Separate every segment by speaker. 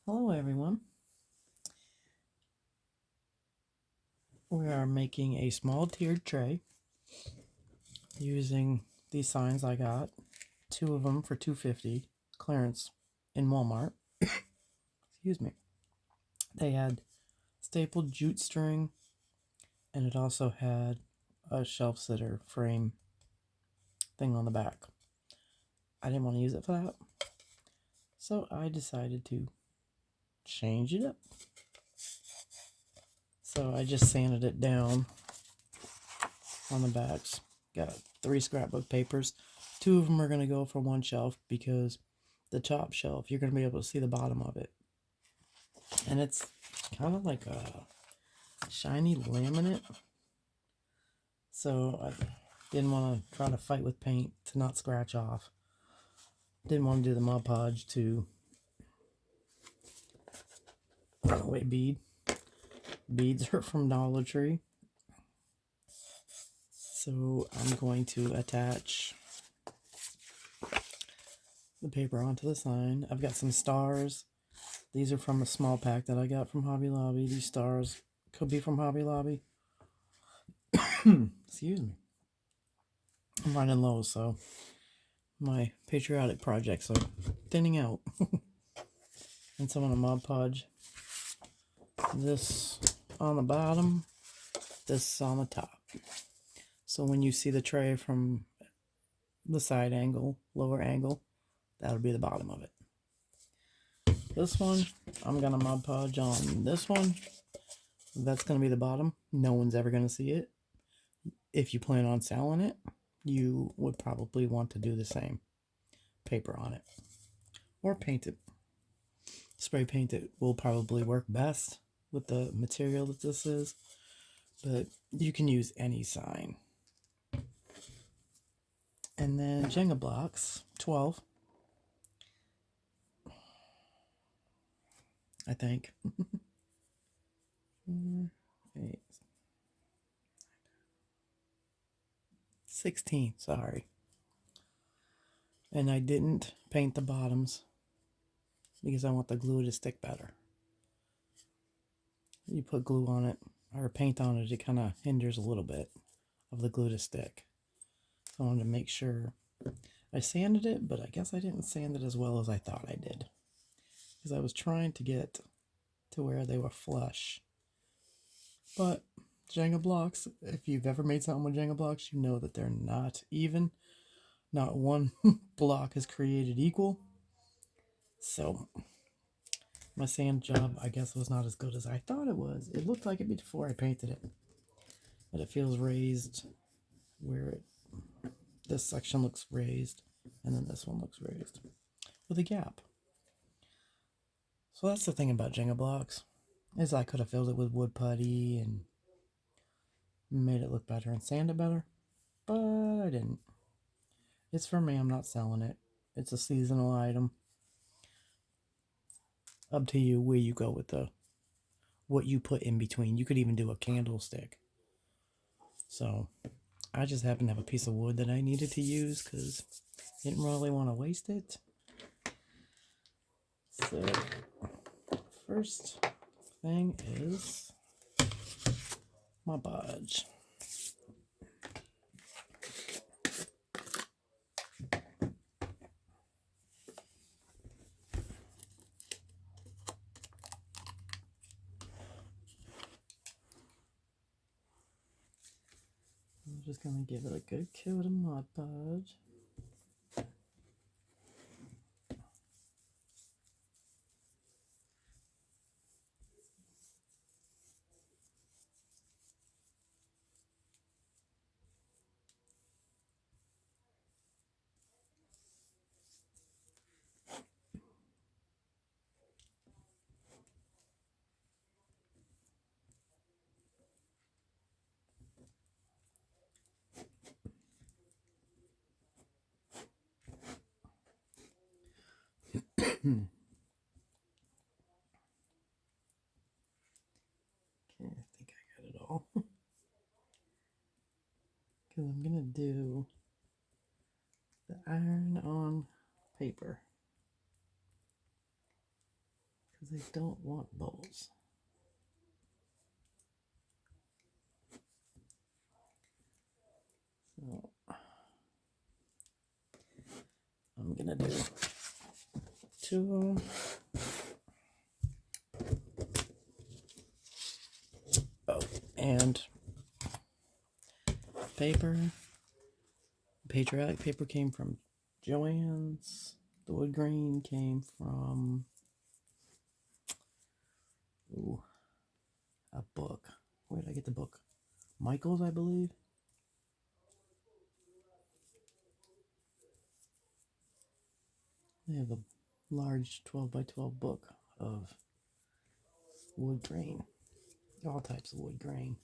Speaker 1: Hello everyone. We are making a small tiered tray using these signs I got. Two of them for $2.50 clearance in Walmart. Excuse me. They had stapled jute string and it also had a shelf sitter frame thing on the back. I didn't want to use it for that, so I decided to change it up. So I just sanded it down on the backs. Got 3 scrapbook papers. 2 of them are going to go for one shelf because the top shelf, you're going to be able to see the bottom of it. And it's kind of like a shiny laminate. So I didn't want to try to fight with paint to not scratch off. Didn't want to do the Mod Podge to runaway bead. Beads are from Dollar Tree. So I'm going to attach the paper onto the sign. I've got some stars. These are from a small pack that I got from Hobby Lobby. These stars could be from Hobby Lobby. Excuse me. I'm running low, so my patriotic projects are thinning out. And so I'm gonna Mod Podge this on the bottom, this on the top. So when you see the tray from the side angle, lower angle, that'll be the bottom of it. This one, I'm gonna Mod Podge on this one. That's gonna be the bottom. No one's ever gonna see it. If you plan on selling it, you would probably want to do the same. Paper on it. Or paint it. Spray paint it will probably work best with the material that this is. But you can use any sign. And then Jenga blocks, 12. I think. 8, 16, sorry. And I didn't paint the bottoms because I want the glue to stick better. You put glue on it or paint on it, it kind of hinders a little bit of the glue to stick. So I wanted to make sure I sanded it, but I guess I didn't sand it as well as I thought I did because I was trying to get to where they were flush. But Jenga blocks, if you've ever made something with Jenga blocks, you know that they're not even. Not one block is created equal. So my sand job, I guess, was not as good as I thought it was. It looked like it before I painted it. But it feels raised where this section looks raised and then this one looks raised with a gap. So that's the thing about Jenga blocks, is I could have filled it with wood putty and made it look better and sand it better, but I didn't. It's for me, I'm not selling it. It's a seasonal item. Up to you where you go with what you put in between. You could even do a candlestick. So I just happened to have a piece of wood that I needed to use because I didn't really want to waste it. So first thing is my podge. I'm just going to give it a good coat of Mod Podge. Okay, I think I got it all. Because I'm going to do the iron on paper. because I don't want bubbles. So I'm gonna do 2 of them. Oh, and paper. Patriotic paper came from Joann's. The wood grain came from a book. Where did I get the book? Michael's, I believe. They have a large 12 by 12 book of wood grain. All types of wood grain.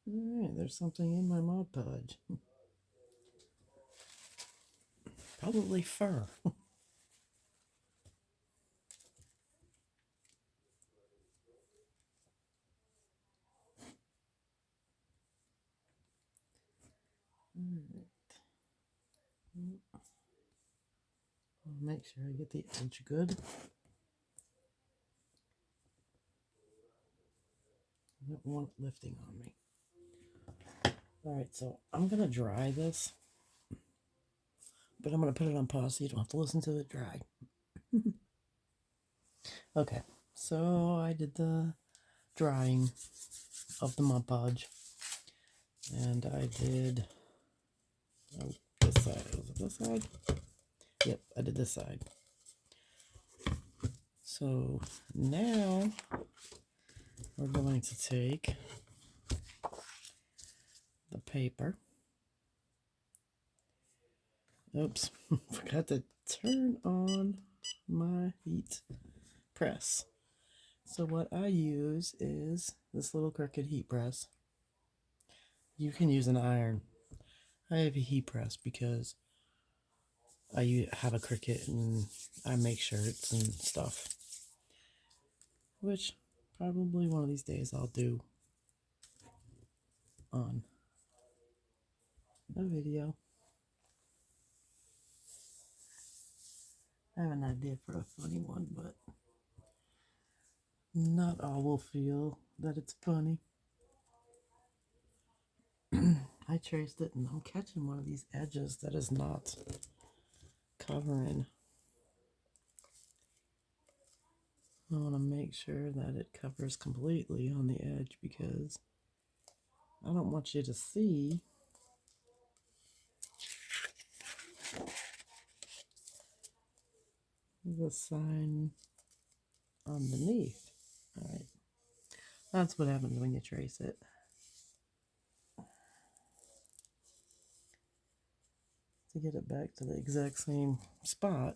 Speaker 1: Alright, there's something in my Mod Podge. Probably fur. I'll make sure I get the edge good. I don't want it lifting on me. Alright, so I'm going to dry this. But I'm going to put it on pause so you don't have to listen to it dry. Okay, so I did the drying of the Mod Podge. And I did this side. Was it this side? Yep, I did this side. So now we're going to take the paper. Oops, forgot to turn on my heat press. So what I use is this little Cricut heat press. You can use an iron. I have a heat press because I have a Cricut and I make shirts and stuff, which probably one of these days I'll do on a video. I have an idea for a funny one, but not all will feel that it's funny. I traced it and I'm catching one of these edges that is not covering. I want to make sure that it covers completely on the edge because I don't want you to see the sign underneath. All right, that's what happens when you trace it. To get it back to the exact same spot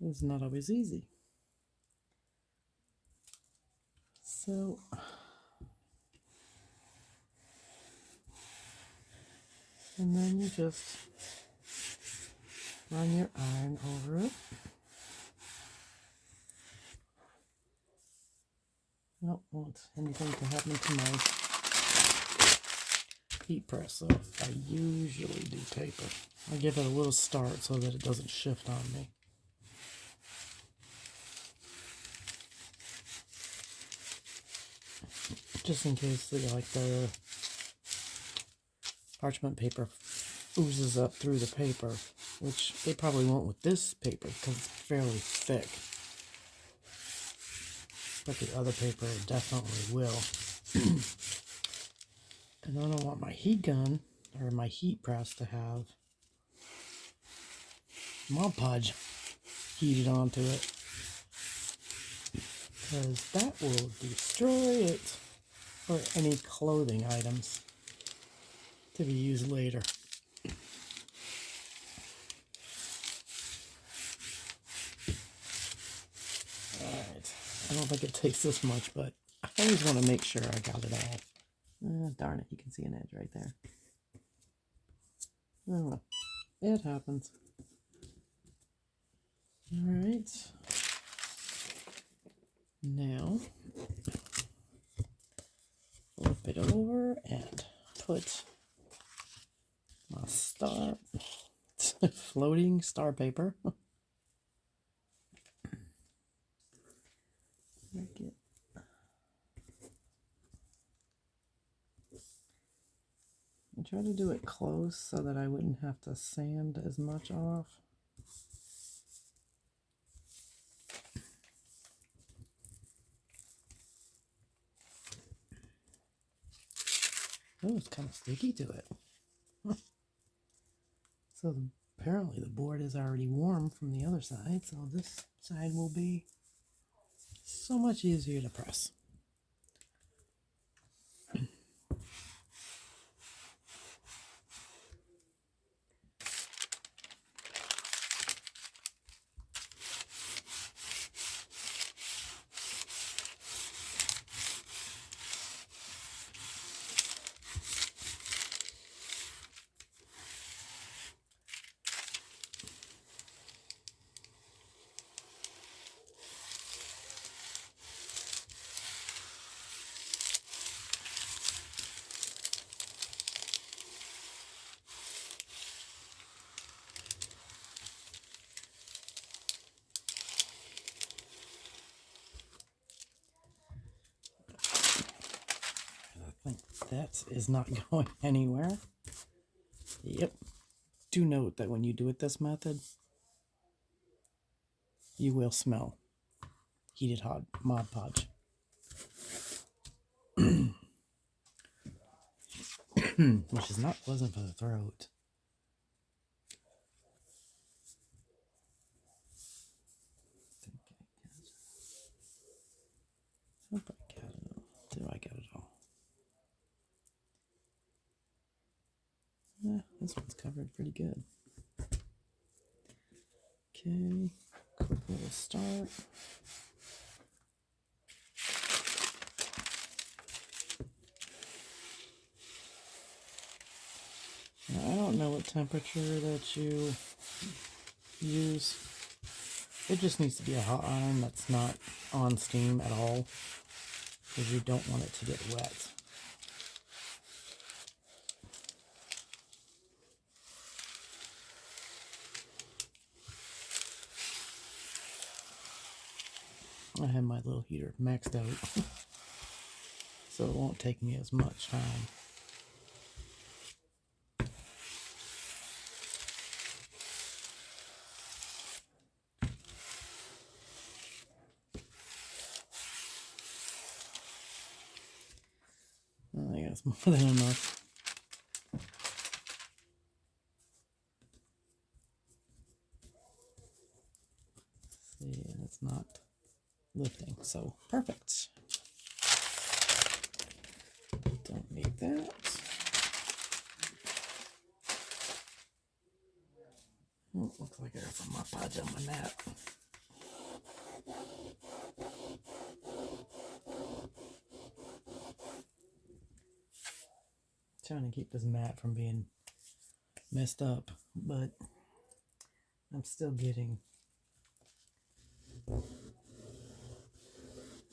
Speaker 1: is not always easy. So and then you just run your iron over it. I don't want anything to happen to my heat press, so I usually do paper. I give it a little start so that it doesn't shift on me. Just in case the parchment paper oozes up through the paper, which it probably won't with this paper because it's fairly thick. But the other paper definitely will. And I don't want my heat gun or my heat press to have Mod Podge heated onto it, because that will destroy it or any clothing items to be used later. Alright, I don't think it takes this much, but I always want to make sure I got it all. Darn it, you can see an edge right there. Oh, it happens. Alright. Now, flip it over and put my star, floating star paper. Make it. I try to do it close so that I wouldn't have to sand as much off. Oh, it's kind of sticky to it. So apparently the board is already warm from the other side, so this side will be so much easier to press. I think that is not going anywhere. Yep. Do note that when you do it this method, you will smell heated hot Mod Podge. Which is not pleasant for the throat. I hope I got it all. Do I get it all? Yeah, this one's covered pretty good. Okay, quick little start. Now, I don't know what temperature that you use. It just needs to be a hot iron that's not on steam at all, because you don't want it to get wet. I have my little heater maxed out, so it won't take me as much time. I think that's more than enough. See, and it's not lifting, so perfect. Don't need that. Oh, looks like I got some Mod Podge on my mat. Trying to keep this mat from being messed up, but I'm still getting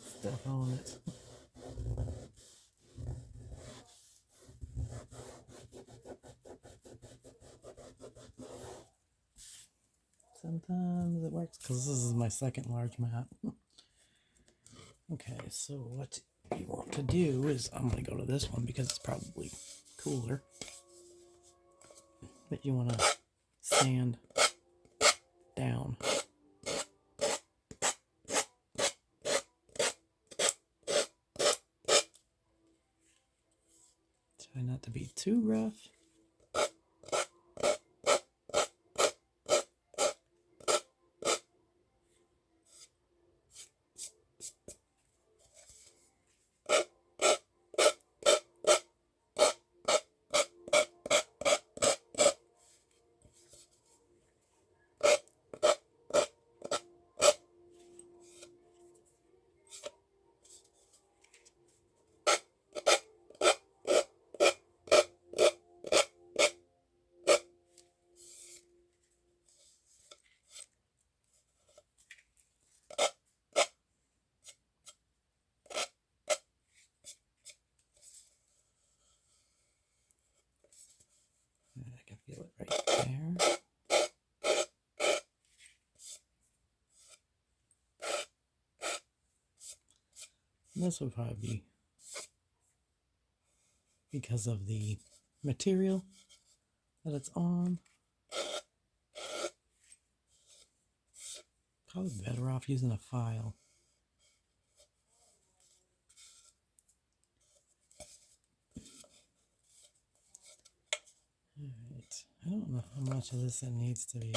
Speaker 1: stuff on it. Sometimes it works because this is my second large mat. Okay, so what you want to do is, I'm going to go to this one because it's probably cooler. But you want to sand down. Try not to be too rough. This would probably be because of the material that it's on. Probably better off using a file. Alright, I don't know how much of this it needs to be.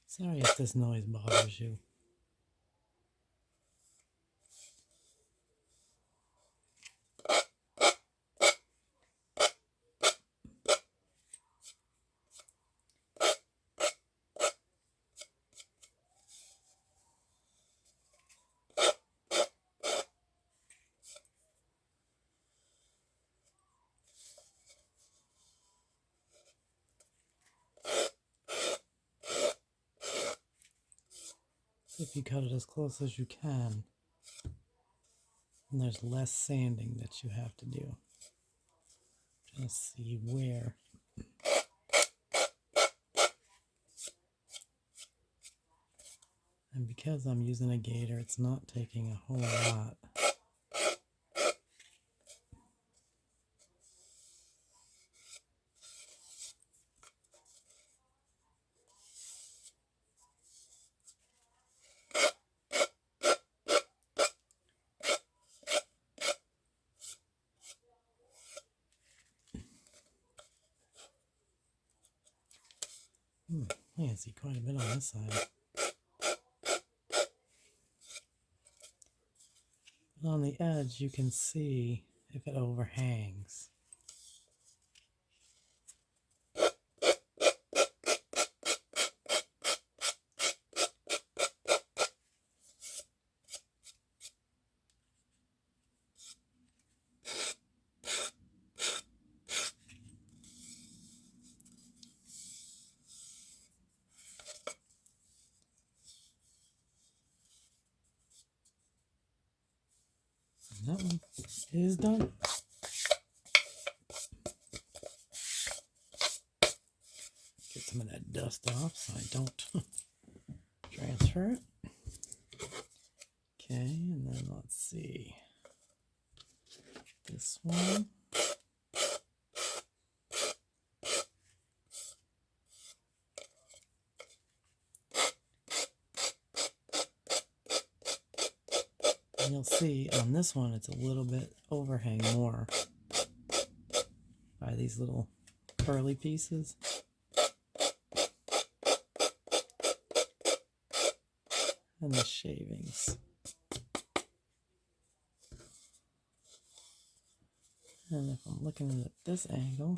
Speaker 1: Sorry if this noise bothers you. If you cut it as close as you can, and there's less sanding that you have to do. Just see where. And because I'm using a gator, it's not taking a whole lot. I can see quite a bit on this side. But on the edge, you can see if it overhangs. And that one is done. Get some of that dust off so I don't transfer it. Okay, and then let's see. This one. And you'll see on this one it's a little bit overhang more by these little curly pieces. And the shavings. And if I'm looking at it at this angle,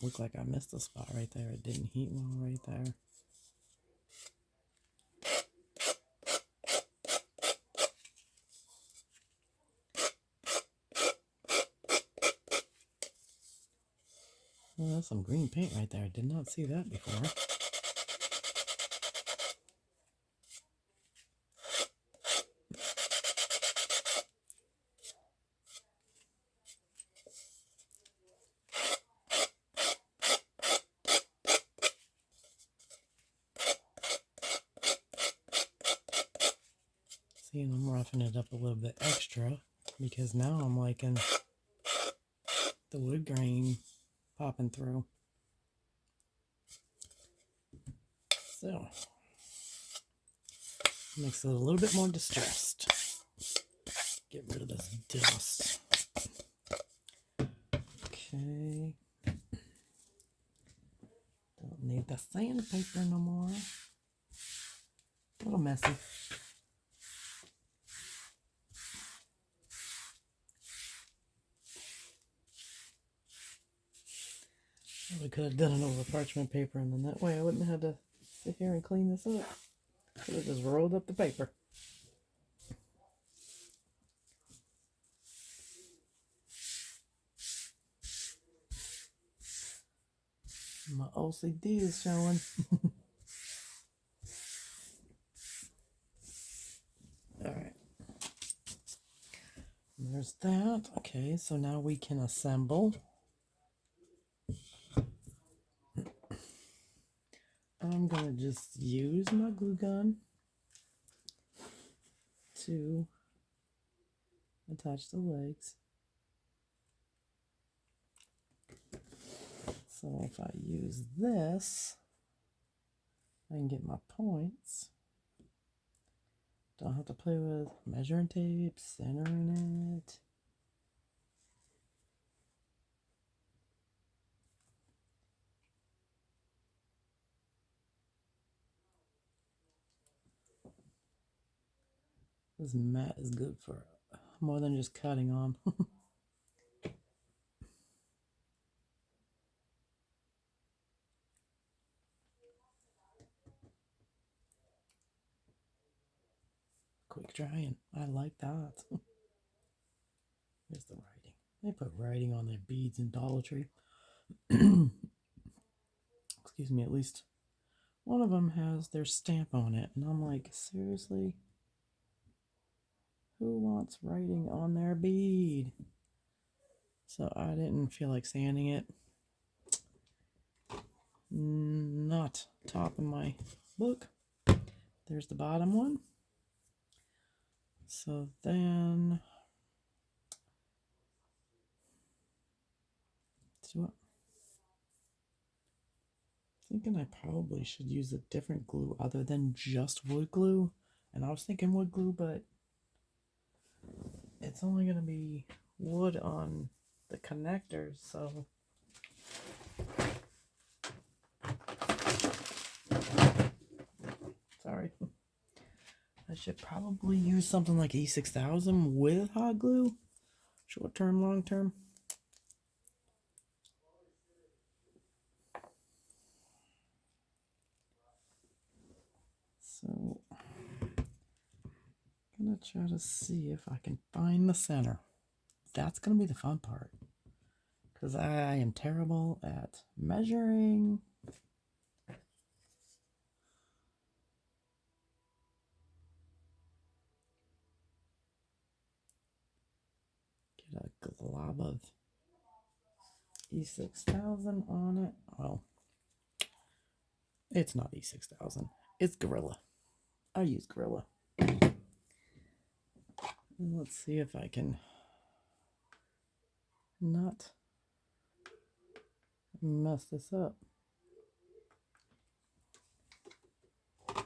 Speaker 1: looked like I missed a spot right there. It didn't heat well right there. Oh, that's some green paint right there. I did not see that before. See, and I'm roughing it up a little bit extra because now I'm liking the wood grain popping through. So, makes it a little bit more distressed. Get rid of this dust. Okay. Don't need the sandpaper no more. A little messy. I could have done it over parchment paper, and then that way I wouldn't have had to sit here and clean this up. Could have just rolled up the paper. My OCD is showing. Alright. there's that. Okay, so now we can assemble. I'm gonna just use my glue gun to attach the legs. So if I use this, I can get my points. Don't have to play with measuring tape, centering it. This mat is good for more than just cutting on. Quick drying. I like that. Here's the writing. They put writing on their beads in Dollar Tree. Excuse me, at least one of them has their stamp on it. And I'm like, seriously? Who wants writing on their bead? So I didn't feel like sanding it. Not top of my book. There's the bottom one. So then, so thinking I probably should use a different glue other than just wood glue. And I was thinking wood glue, but it's only going to be wood on the connectors, so sorry. I should probably use something like E6000 with hot glue. Short term, long term. So I'm gonna try to see if I can find the center. That's gonna be the fun part, because I am terrible at measuring. Get a glob of E6000 on it. Well, it's not E6000. It's Gorilla. I use Gorilla. And let's see if I can not mess this up.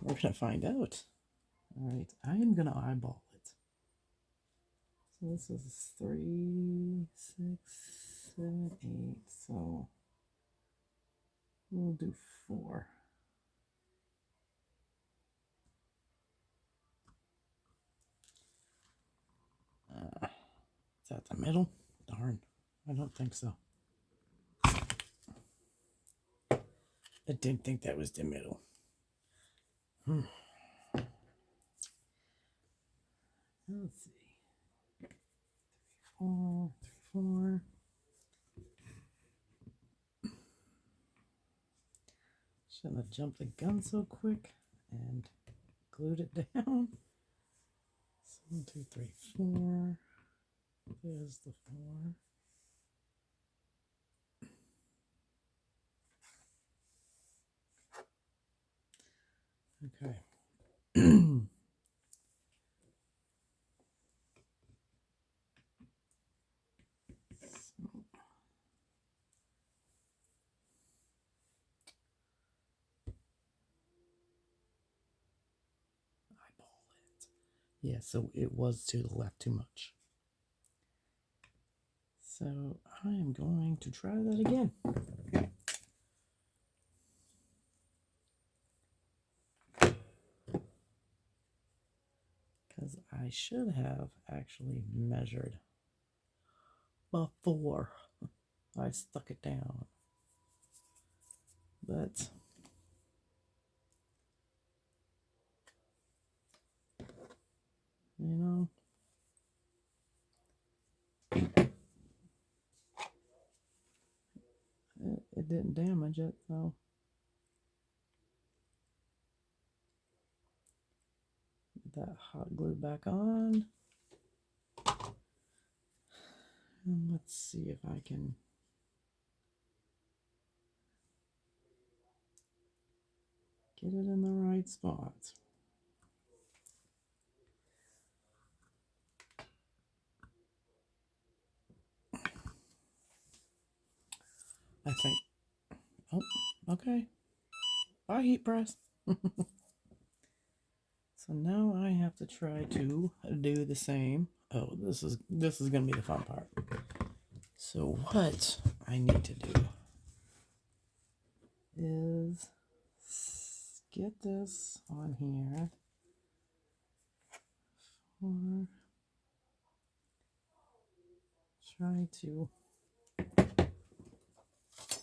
Speaker 1: We're gonna find out. All right, I am gonna eyeball it. So this is 3, 6, 7, 8. So we'll do 4. Is that the middle? Darn, I don't think so. I didn't think that was the middle. Let's see. 4, 3, 4. Shouldn't have jumped the gun so quick and glued it down. So 1, 2, 3, 4. There's the 4. Okay. Eyeball it. Yeah, so it was to the left too much. So I am going to try that again. Because I should have actually measured before I stuck it down. But you know, it didn't damage it, so get that hot glue back on. And let's see if I can get it in the right spot. I think, oh, okay. Bye, heat press. So now I have to try to do the same. Oh, this is gonna be the fun part. So what I need to do is get this on here or try to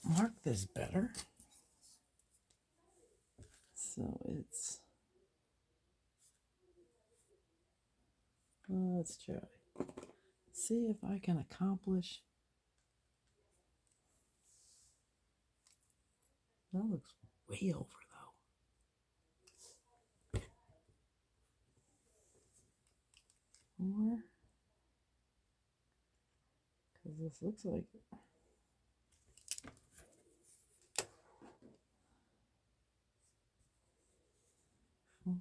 Speaker 1: mark this better. So it's, let's try. See if I can accomplish. That looks way over though. Or, because this looks like four.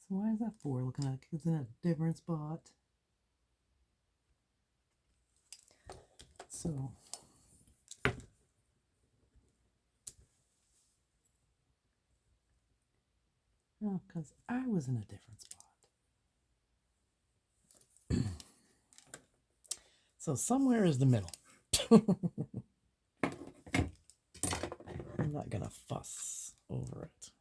Speaker 1: So why is that 4 looking like it's in a different spot? So no, because I was in a different spot. So somewhere is the middle. I'm not gonna fuss over it.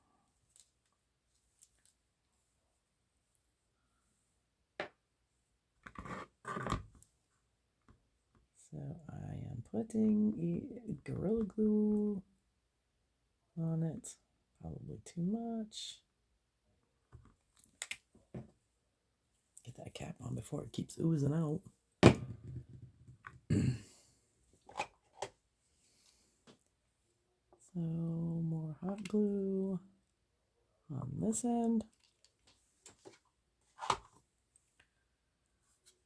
Speaker 1: So I am putting Gorilla Glue on it. Probably too much. Get that cap on before it keeps oozing out. So more hot glue on this end.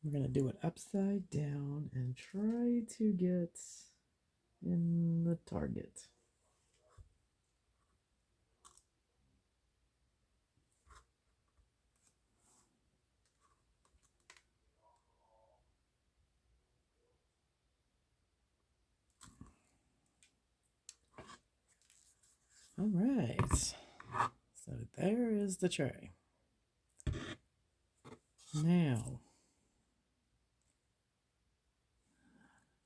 Speaker 1: We're going to do it upside down and try to get in the target. All right. So there is the tray. Now,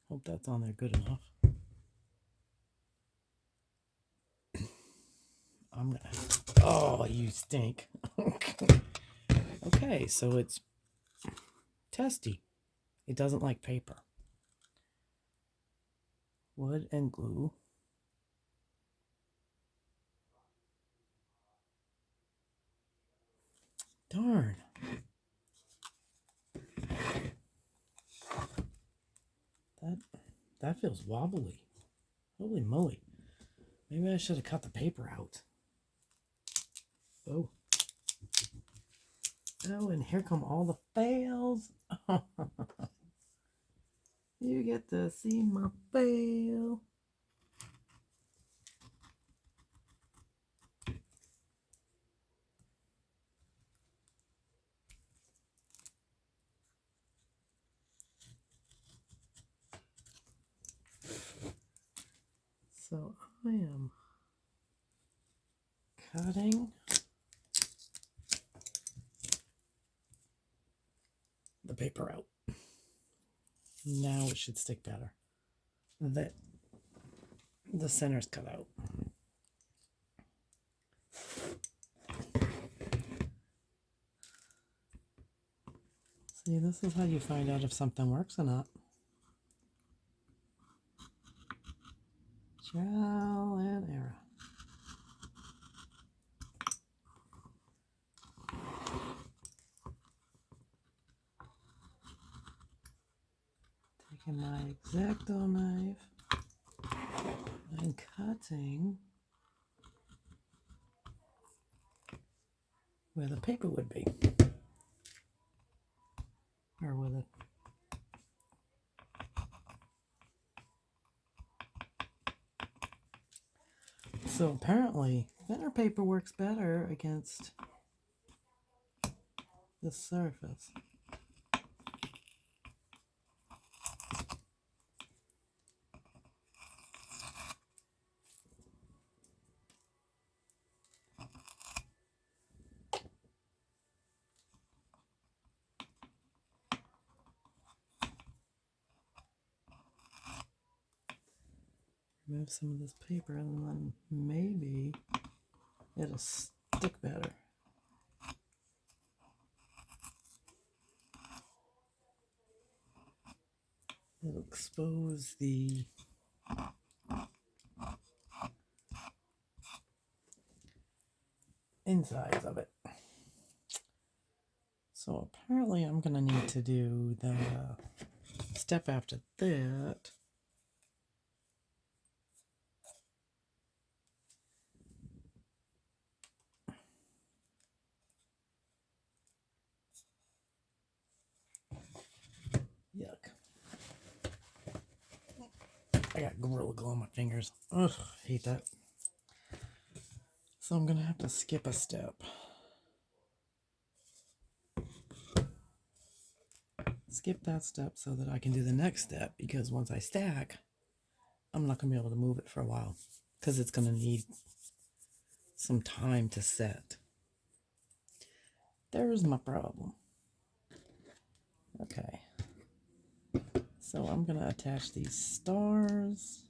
Speaker 1: hope that's on there good enough. I'm gonna. Oh, you stink. Okay, so it's testy. It doesn't like paper. Wood and glue. Darn. That feels wobbly. Holy moly. Maybe I should have cut the paper out. Oh. Oh, and here come all the fails. You get to see my fail. So I am cutting the paper out. Now it should stick better. That the center's cut out. See, this is how you find out if something works or not. Trial and error. Taking my X-Acto knife and cutting where the paper would be. Or with it. So apparently, thinner paper works better against the surface. Remove some of this paper and then maybe it'll stick better. It'll expose the insides of it. So apparently I'm going to need to do the step after that. Yuck. I got Gorilla Glue on my fingers. Ugh, hate that. So I'm going to have to skip a step. Skip that step so that I can do the next step, because once I stack, I'm not going to be able to move it for a while because it's going to need some time to set. There's my problem. Okay. So I'm going to attach these stars.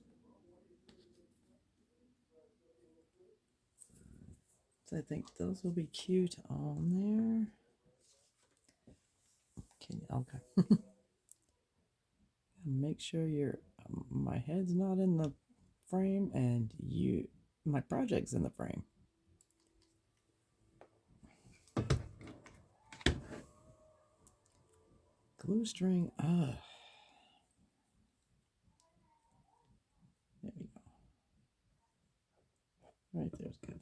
Speaker 1: So I think those will be cute on there. Okay. Make sure my head's not in the frame and my project's in the frame. Glue string. There we go. Right there's good.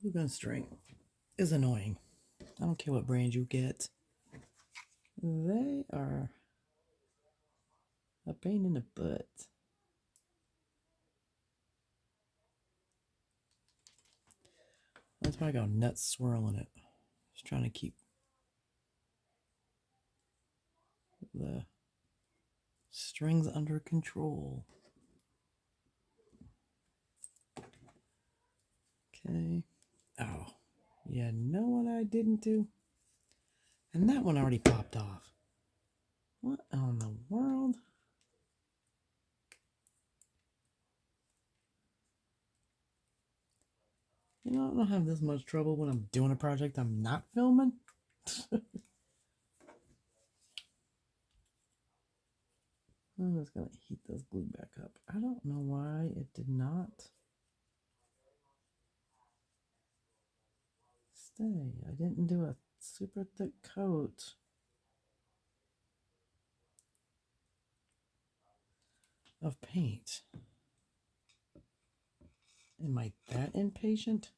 Speaker 1: Glue gun string is annoying. I don't care what brand you get. They are a pain in the butt. That's why I got nuts swirling it. Just trying to keep the strings under control. Okay. Oh, yeah, know what I didn't do? And that one already popped off. What in the world? You know, I don't have this much trouble when I'm doing a project I'm not filming. I'm just going to heat this glue back up. I don't know why it did not stay. I didn't do a super thick coat. Of paint. Am I that impatient?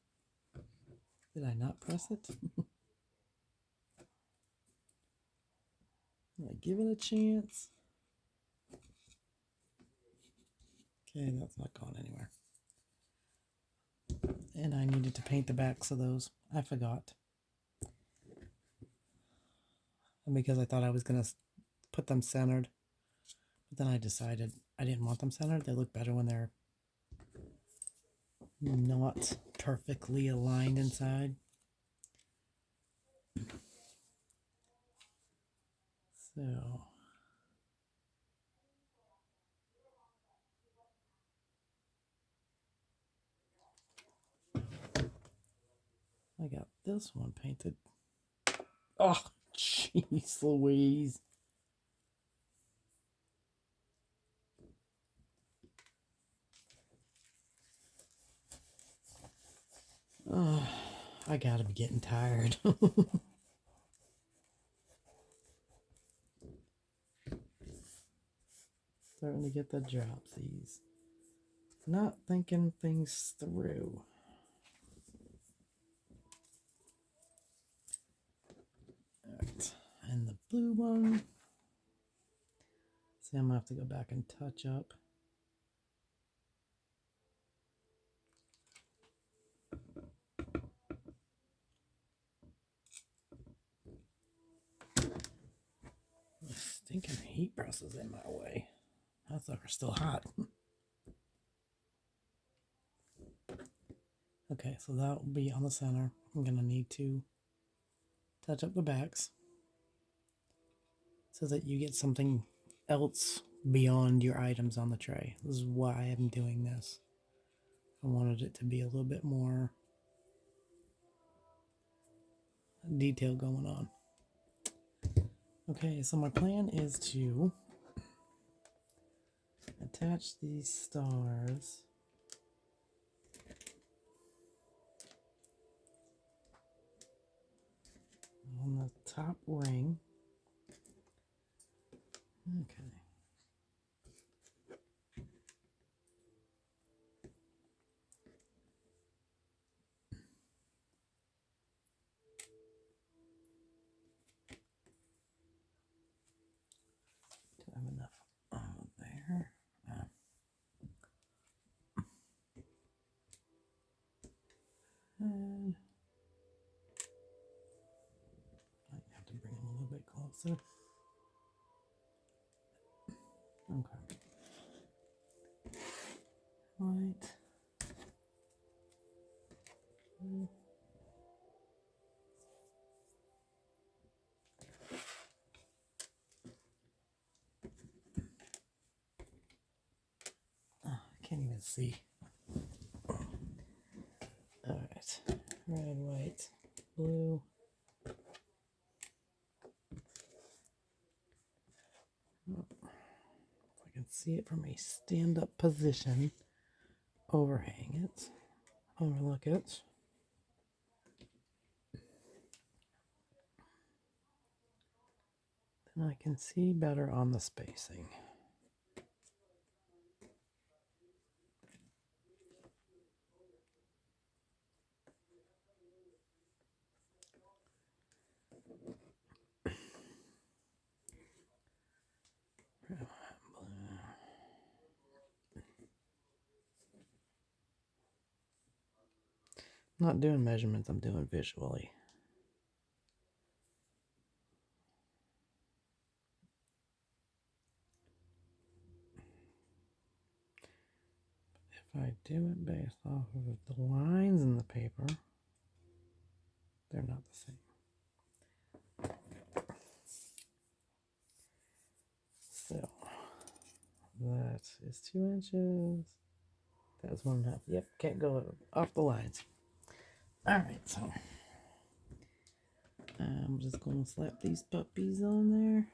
Speaker 1: Did I not press it? Did I give it a chance? Okay, that's not going anywhere. And I needed to paint the backs of those. I forgot. And because I thought I was going to put them centered. But then I decided I didn't want them centered. They look better when they're not perfectly aligned inside. So I got this one painted. Oh, jeez Louise. Oh, I gotta be getting tired. Starting to get the dropsies. not thinking things through. All right, and the blue one. See, I'm gonna have to go back and touch up. The stinking heat press is in my way. That sucker's still hot. Okay, so that will be on the center. I'm gonna need to touch up the backs so that you get something else beyond your items on the tray. This is why I'm doing this. I wanted it to be a little bit more detail going on. Okay, so my plan is to attach these stars on the top ring. Okay. Do I have enough there? And I have to bring them a little bit closer. Okay. Right. Oh, I can't even see. All right. Red, white, blue. If I can see it from a stand-up position, overhang it, overlook it. Then I can see better on the spacing. I'm not doing measurements, I'm doing visually. If I do it based off of the lines in the paper, they're not the same. So that is 2 inches. That's 1.5. Yep, can't go off the lines. All right, so I'm just going to slap these puppies on there.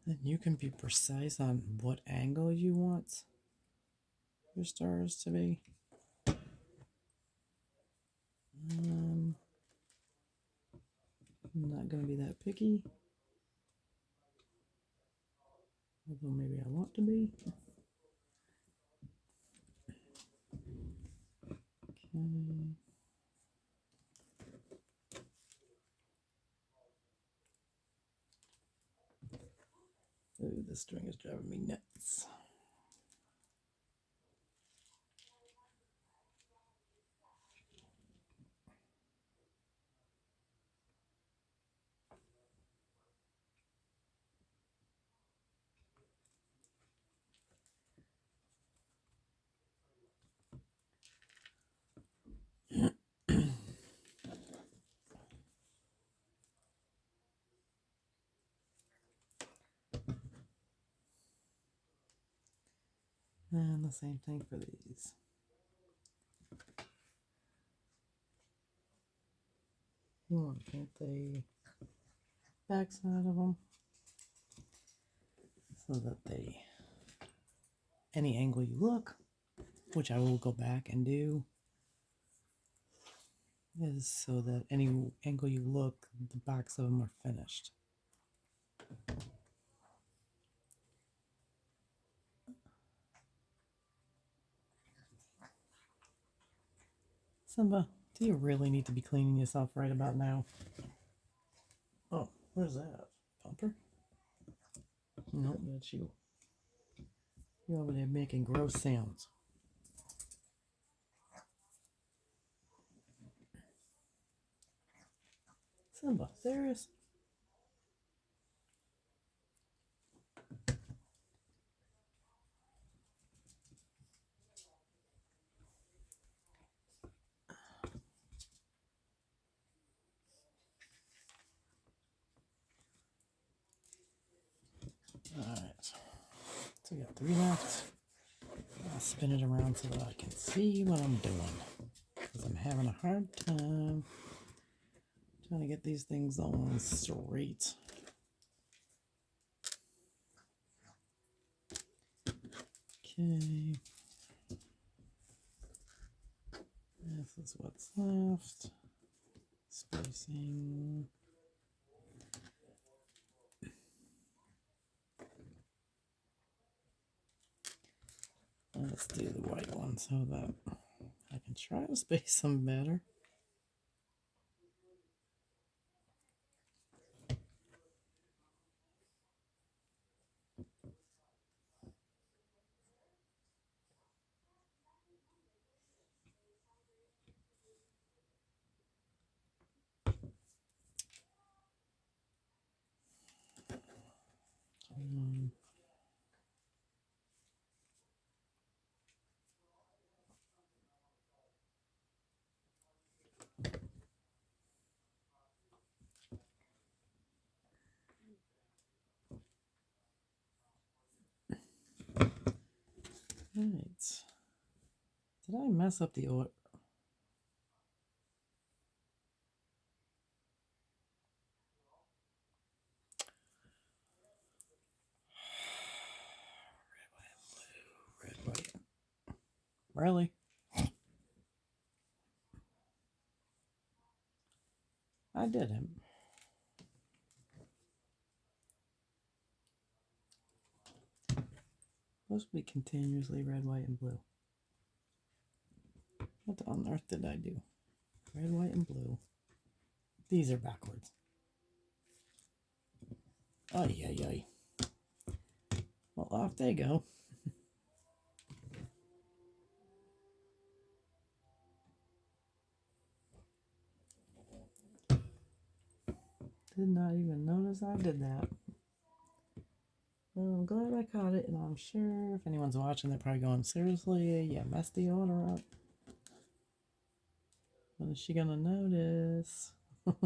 Speaker 1: And you can be precise on what angle you want your stars to be. I'm not going to be that picky, although maybe I want to be. Okay. Ooh, this string is driving me nuts. And the same thing for these. You want to paint the back side of them so that any angle you look, which I will go back and do, is so that any angle you look, the backs of them are finished. Simba, do you really need to be cleaning yourself right about now? Oh, where's that? Pumper? Nope, that's you. You're over there making gross sounds. Simba, serious? Alright. So we got 3 left. I'll spin it around so that I can see what I'm doing. Because I'm having a hard time trying to get these things on straight. Okay. This is what's left. Spacing. Let's do the white one so that I can try to space them better. Right. Did I mess up the order? Red, white. Really? I did him. Supposed to be continuously red, white, and blue. What on earth did I do? Red, white, and blue. These are backwards. Ay, ay, ay. Well, off they go. Did not even notice I did that. Well, I'm glad I caught it, and I'm sure if anyone's watching, they're probably going, seriously, you messed the order up. When is she gonna notice? Trying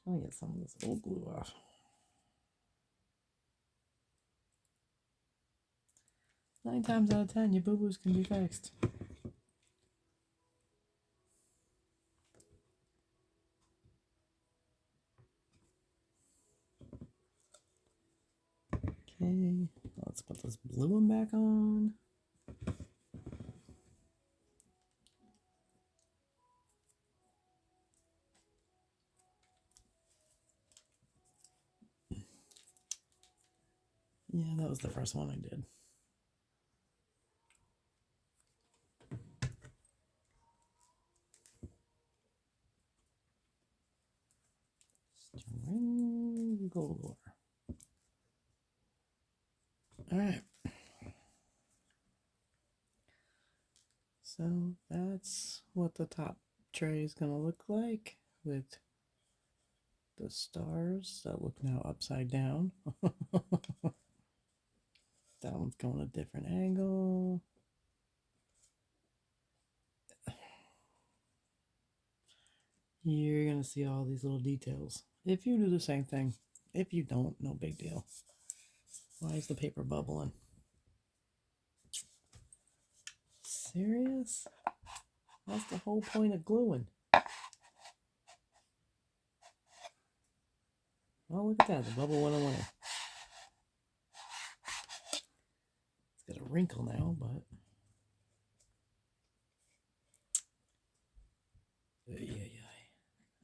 Speaker 1: to get some of this old glue off. Nine times out of 10, your boo-boos can be fixed. Okay, let's put this blue one back on. Yeah, that was the first one I did. Strangle. All right. So that's what the top tray is going to look like with the stars that look now upside down. That one's going a different angle. You're going to see all these little details. If you do the same thing, if you don't, no big deal. Why is the paper bubbling? serious? That's the whole point of gluing. Oh, look at that. The bubble went away. It's got a wrinkle now, but...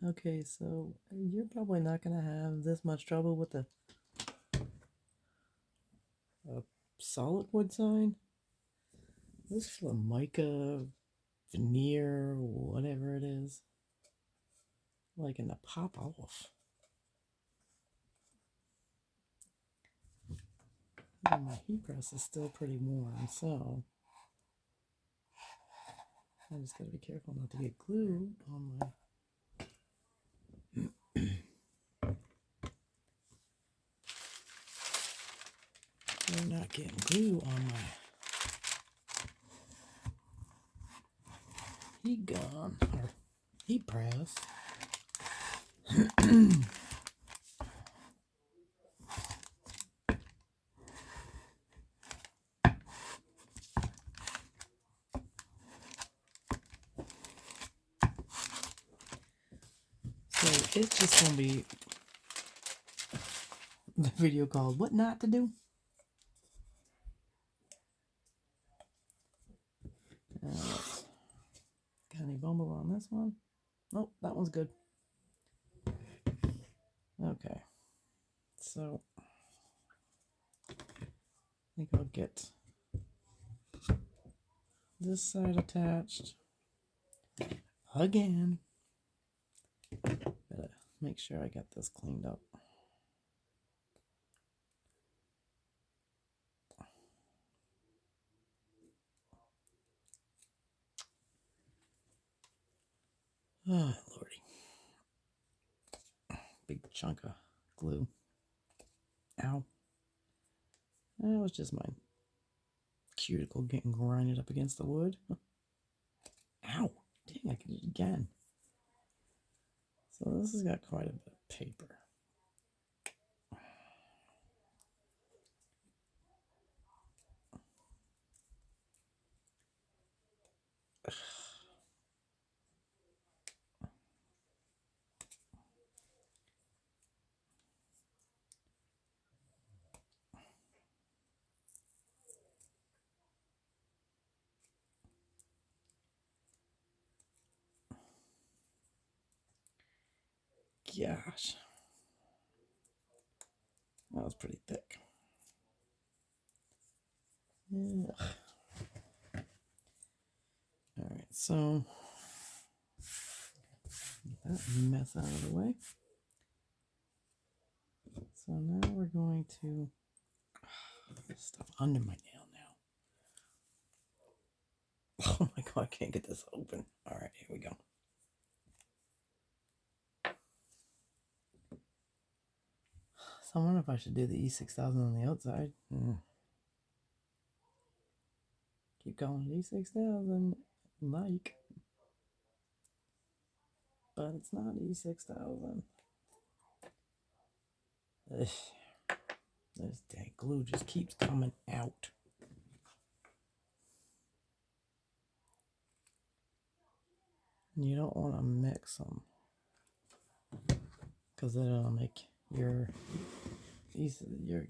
Speaker 1: Okay, so you're probably not going to have this much trouble with the solid wood sign. This is a mica veneer, whatever it is. Like in the pop off. And my heat press is still pretty warm, so I just gotta be careful not to get glue on my... I'm not getting glue on my heat gun or heat press. So it's just gonna be the video called "What Not to Do." Got any bumble on this one? Nope, that one's good. Okay, so I think I'll get this side attached again. Gotta make sure I got this cleaned up. Oh, lordy. Big chunk of glue. Ow. That was just my cuticle getting grinded up against the wood. Ow. Dang, I can do it again. So this has got quite a bit of paper. Gosh. That was pretty thick. Ugh. Alright, so get that mess out of the way. So now we're going to stuff under my nail now. Oh my god, I can't get this open. Alright, here we go. So I wonder if I should do the E6000 on the outside. Keep calling it E6000, like. But it's not E6000. This dang glue just keeps coming out. And you don't want to mix them, because then it'll make your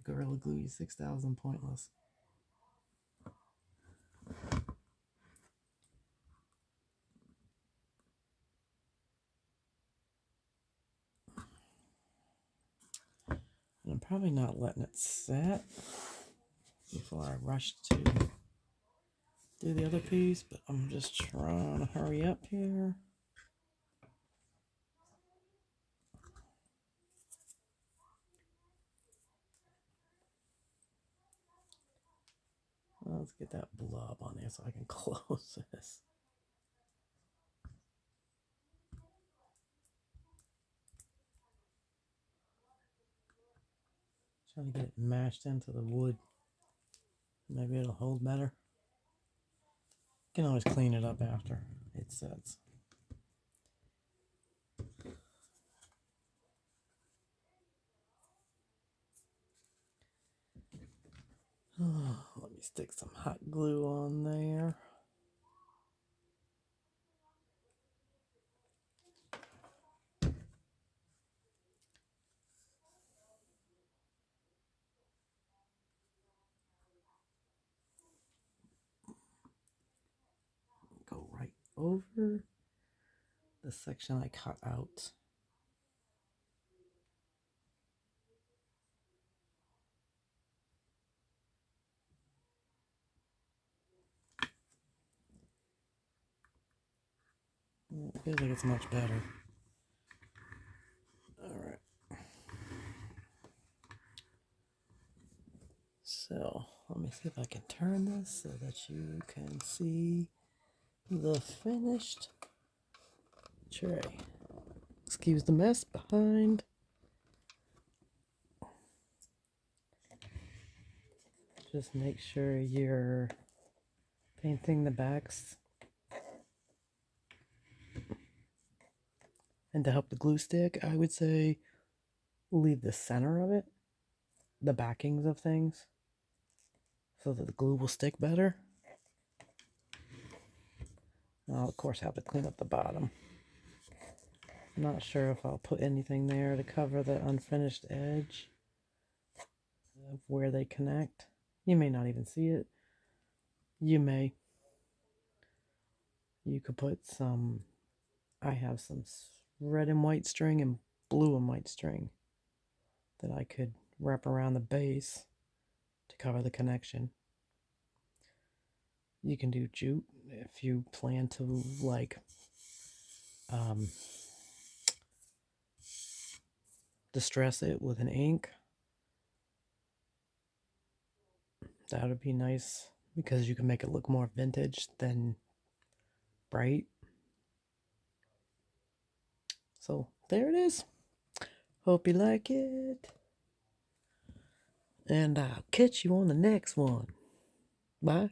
Speaker 1: Gorilla Glue E6000 pointless. And I'm probably not letting it set before I rush to do the other piece, but I'm just trying to hurry up here. Let's get that blob on there so I can close this. Trying to get it mashed into the wood. Maybe it'll hold better. You can always clean it up after it sets. Oh, let me stick some hot glue on there. over the section I cut out. It feels like it's much better. Alright. So, let me see if I can turn this so that you can see the finished tray. Excuse the mess behind. Just make sure you're painting the backs. And to help the glue stick, I would say leave the center of it, the backings of things, so that the glue will stick better. I'll, of course, have to clean up the bottom. I'm not sure if I'll put anything there to cover the unfinished edge of where they connect. You may not even see it. You may. You could put some, I have some red and white string and blue and white string that I could wrap around the base to cover the connection. You can do jute if you plan to like distress it with an ink. That would be nice because you can make it look more vintage than bright. So there it is. Hope you like it. And I'll catch you on the next one. Bye.